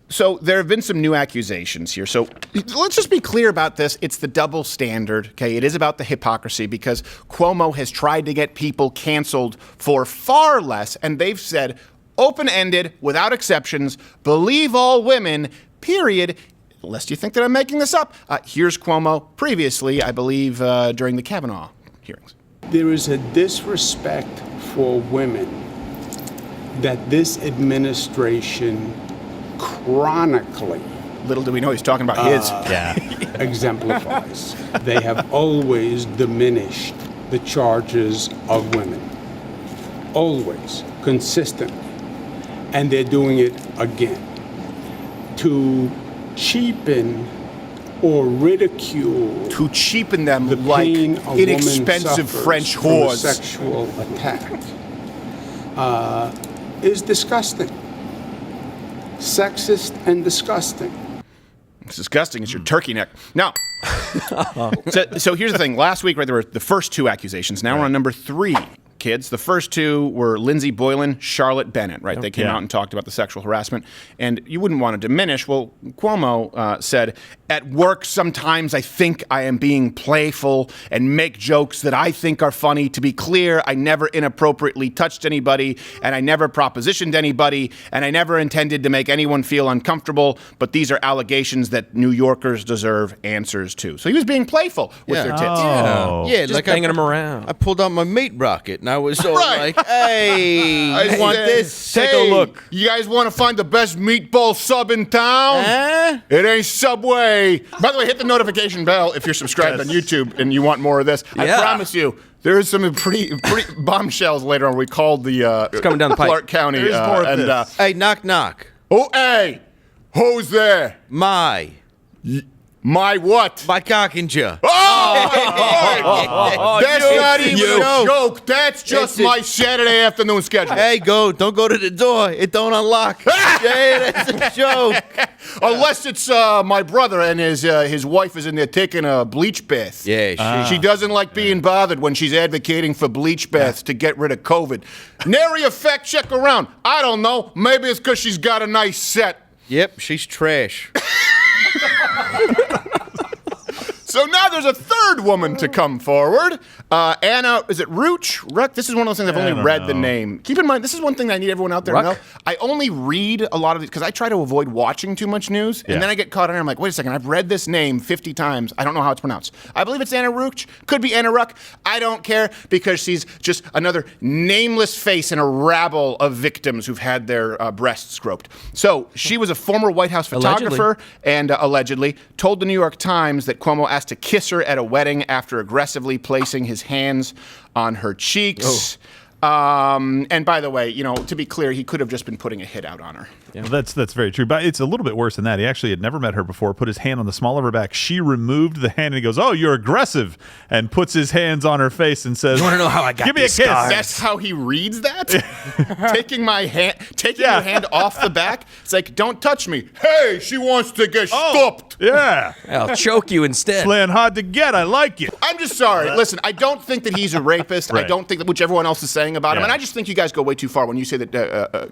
So there have been some new accusations here. So let's just be clear about this. It's the double standard, okay? It is about the hypocrisy because Cuomo has tried to get people canceled for far less, and they've said, open-ended, without exceptions, believe all women, period, lest you think that I'm making this up. Here's Cuomo previously, I believe, during the Kavanaugh hearings. There is a disrespect for women that this administration chronically, little do we know he's talking about his. exemplifies. They have always diminished the charges of women. Always, consistently. And they're doing it again. To cheapen or ridicule to cheapen them the like pain a inexpensive woman French suffers whores. from a sexual attack is disgusting. Sexist and disgusting. It's disgusting. It's your turkey neck. Now, so here's the thing. Last week, right, there were the first two accusations. Now we're on number 3. Kids. The first two were Lindsey Boylan, Charlotte Bennett, right? They came out and talked about the sexual harassment. And you wouldn't want to diminish. Well, Cuomo said, at work, sometimes I think I am being playful and make jokes that I think are funny. To be clear, I never inappropriately touched anybody, and I never propositioned anybody, and I never intended to make anyone feel uncomfortable. But these are allegations that New Yorkers deserve answers to. So he was being playful with their tits. Yeah, Just like banging them around. I pulled out my meat rocket, and I was all like, hey, I want this. Take a look. You guys want to find the best meatball sub in town? It ain't Subway. By the way, hit the notification bell if you're subscribed on YouTube and you want more of this. I promise you, there's some pretty bombshells later on. We called the it's coming down the pipe. Clark County. There's more of this. Hey, knock, knock. Oh, hey, who's there? My what? My cockinger. Oh, that's not even a joke. That's just my Saturday afternoon schedule. Hey, don't go to the door. It don't unlock. Yeah, that's a joke. Unless it's my brother and his wife is in there taking a bleach bath. Yeah, she doesn't like being bothered when she's advocating for bleach baths to get rid of COVID. Nary a fact check around. I don't know. Maybe it's because she's got a nice set. Yep, she's trash. So now there's a third woman to come forward. Anna, is it Rooch? This is one of those things I've only read the name. Keep in mind, this is one thing I need everyone out there to know. I only read a lot of these because I try to avoid watching too much news. And then I get caught in it. I'm like, wait a second, I've read this name 50 times. I don't know how it's pronounced. I believe it's Anna Rooch. Could be Anna Ruck. I don't care because she's just another nameless face in a rabble of victims who've had their breasts groped. So she was a former White House photographer and allegedly told the New York Times that Cuomo asked to kiss her at a wedding after aggressively placing his hands on her cheeks. And by the way, to be clear, he could have just been putting a hit out on her. Yeah. Well, that's very true. But it's a little bit worse than that. He actually had never met her before, put his hand on the small of her back. She removed the hand and he goes, "Oh, you're aggressive," and puts his hands on her face and says, "You want to know how I got Give me a kiss." Scars? That's how he reads that? Taking your hand off the back? It's like, don't touch me. Hey, she wants to get stopped. Yeah. I'll choke you instead. Playing hard to get. I like it. I'm just sorry. Listen, I don't think that he's a rapist. Right. I don't think that which everyone else is saying about him. And I just think you guys go way too far when you say that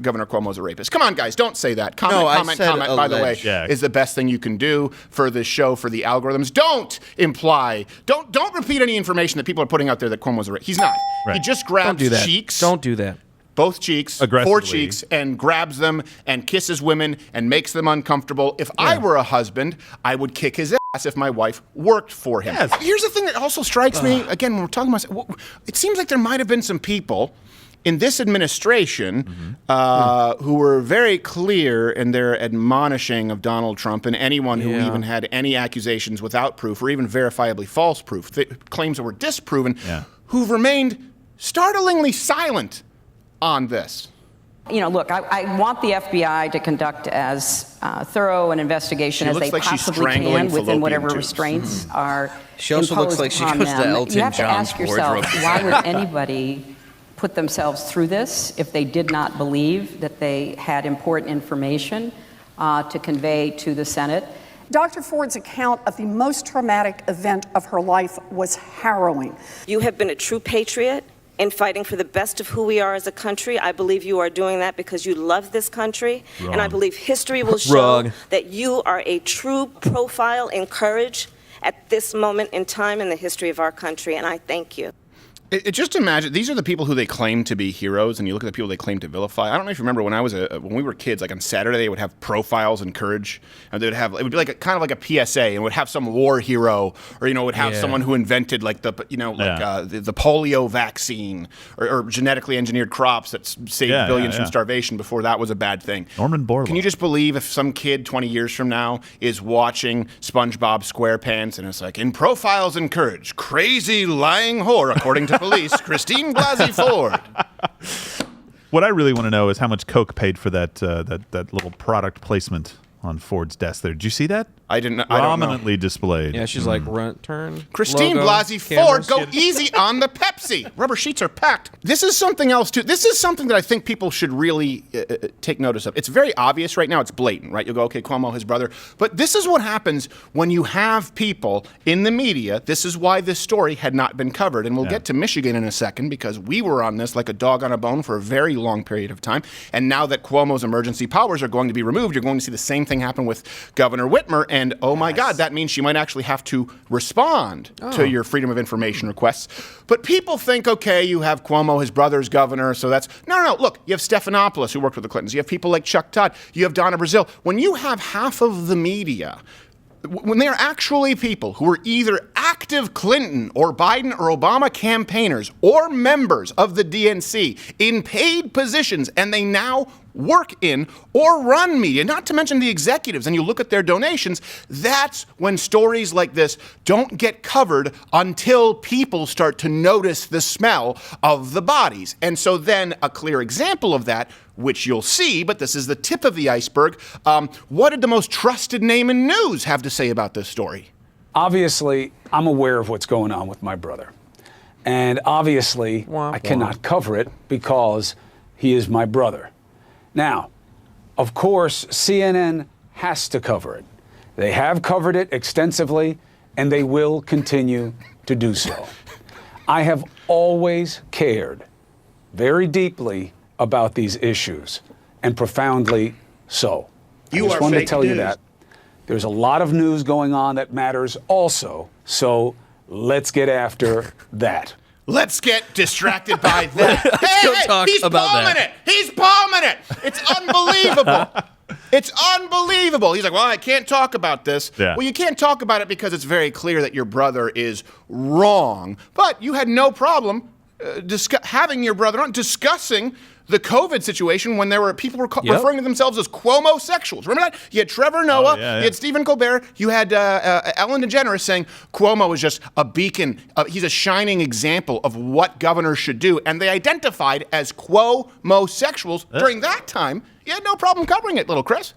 Governor Cuomo is a rapist. Come on, guys. Don't say that. Comment, by the way, is the best thing you can do for this show, for the algorithms. Don't imply, don't repeat any information that people are putting out there that Cuomo's a rapist. He's not. Right. He just grabs cheeks. Don't do that. Both cheeks, 4 cheeks, and grabs them and kisses women and makes them uncomfortable. If I were a husband, I would kick his ass if my wife worked for him. Yes. Here's the thing that also strikes me, again, when we're talking about, it seems like there might have been some people in this administration who were very clear in their admonishing of Donald Trump and anyone who even had any accusations without proof or even verifiably false proof, claims that were disproven, who've remained startlingly silent on this. Look, I want the FBI to conduct as thorough an investigation as they possibly can within whatever restraints are She also imposed looks like she upon goes to them. Elton You have to John's ask yourself, wardrobe. why would anybody put themselves through this if they did not believe that they had important information to convey to the Senate? Dr. Ford's account of the most traumatic event of her life was harrowing. You have been a true patriot. in fighting for the best of who we are as a country. I believe you are doing that because you love this country. Wrong. And I believe history will show that you are a true profile in courage at this moment in time in the history of our country, and I thank you. Just imagine, these are the people who they claim to be heroes, and you look at the people they claim to vilify. I don't know if you remember when we were kids, like on Saturday, they would have profiles in courage, and they would have, it would be like kind of like a PSA, and would have some war hero, or would have someone who invented like the polio vaccine, or genetically engineered crops that saved billions from starvation before that was a bad thing. Norman Borlaug. Can you just believe if some kid 20 years from now is watching SpongeBob SquarePants and it's like, in profiles in courage, crazy lying whore, according to police, Christine Blasey Ford. What I really want to know is how much Coke paid for that little product placement on Ford's desk there. Did you see that? I didn't. Prominently displayed. Yeah, she's like, turn. Christine logo, Blasey cameras. Ford, go easy on the Pepsi. Rubber sheets are packed. This is something else, too. This is something that I think people should really take notice of. It's very obvious right now. It's blatant, right? You'll go, okay, Cuomo, his brother. But this is what happens when you have people in the media. This is why this story had not been covered. And we'll get to Michigan in a second because we were on this like a dog on a bone for a very long period of time. And now that Cuomo's emergency powers are going to be removed, you're going to see the same thing happen with Governor Whitmer. And, oh, my God, that means she might actually have to respond to your Freedom of Information requests. But people think, okay, you have Cuomo, his brother's governor, so that's... No. Look, you have Stephanopoulos, who worked with the Clintons. You have people like Chuck Todd. You have Donna Brazile. When you have half of the media... When they are actually people who are either active Clinton or Biden or Obama campaigners or members of the DNC in paid positions, and they now work in or run media, not to mention the executives, and you look at their donations, that's when stories like this don't get covered until people start to notice the smell of the bodies. And so then a clear example of that, which you'll see, but this is the tip of the iceberg, what did the most trusted name in news have to say about this story? Obviously, I'm aware of what's going on with my brother. And obviously, I cannot cover it because he is my brother. Now, of course, CNN has to cover it. They have covered it extensively, and they will continue to do so. I have always cared very deeply about these issues, and profoundly so. I just wanted to tell you that. There's a lot of news going on that matters also, so let's get after that. Let's get distracted by that. He's palming it. He's palming it. It's unbelievable. It's unbelievable. He's like, well, I can't talk about this. Yeah. Well, you can't talk about it because it's very clear that your brother is wrong. But you had no problem having your brother on, discussing the COVID situation when there were people referring to themselves as Cuomo-sexuals. Remember that? You had Trevor Noah, you had Stephen Colbert, you had Ellen DeGeneres saying Cuomo is just a beacon. He's a shining example of what governors should do. And they identified as Cuomo-sexuals during that time. You had no problem covering it, little Chris.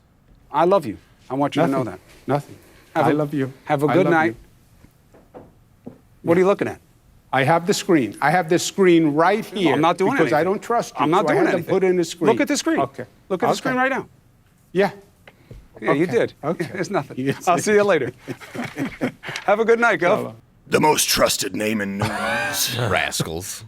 I love you. I want you to know that. Nothing. I love you. Have a good night. What are you looking at? I have the screen. I have the screen right here. I'm not doing because anything. I don't trust you. I'm not doing I had anything. to put in the screen. Look at the screen. Okay. Look at the screen right now. Yeah. Yeah, you did. Okay. There's nothing. Yes. I'll see you later. Have a good night, Gov. The most trusted name in news. Rascals.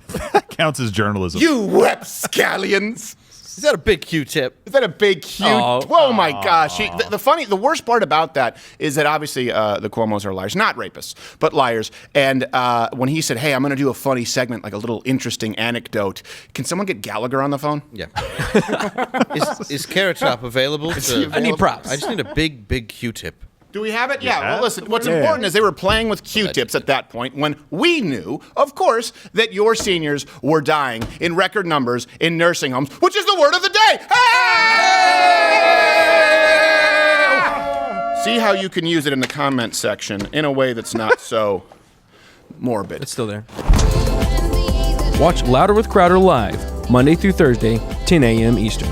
Counts as journalism. You rapscallions. Is that a big Q-tip? Is that a big cute? Oh my gosh! The worst part about that is that obviously the Cuomos are liars, not rapists, but liars. And when he said, "Hey, I'm going to do a funny segment, like a little interesting anecdote," can someone get Gallagher on the phone? Yeah. Is Carrot Top available? I need props. I just need a big Q-tip. Do we have it? Yeah. Well, listen, what's important is they were playing with Q-tips at that point when we knew, of course, that your seniors were dying in record numbers in nursing homes, which is the word of the day. Hey! See how you can use it in the comment section in a way that's not so morbid. It's still there. Watch Louder with Crowder live, Monday through Thursday, 10 a.m. Eastern.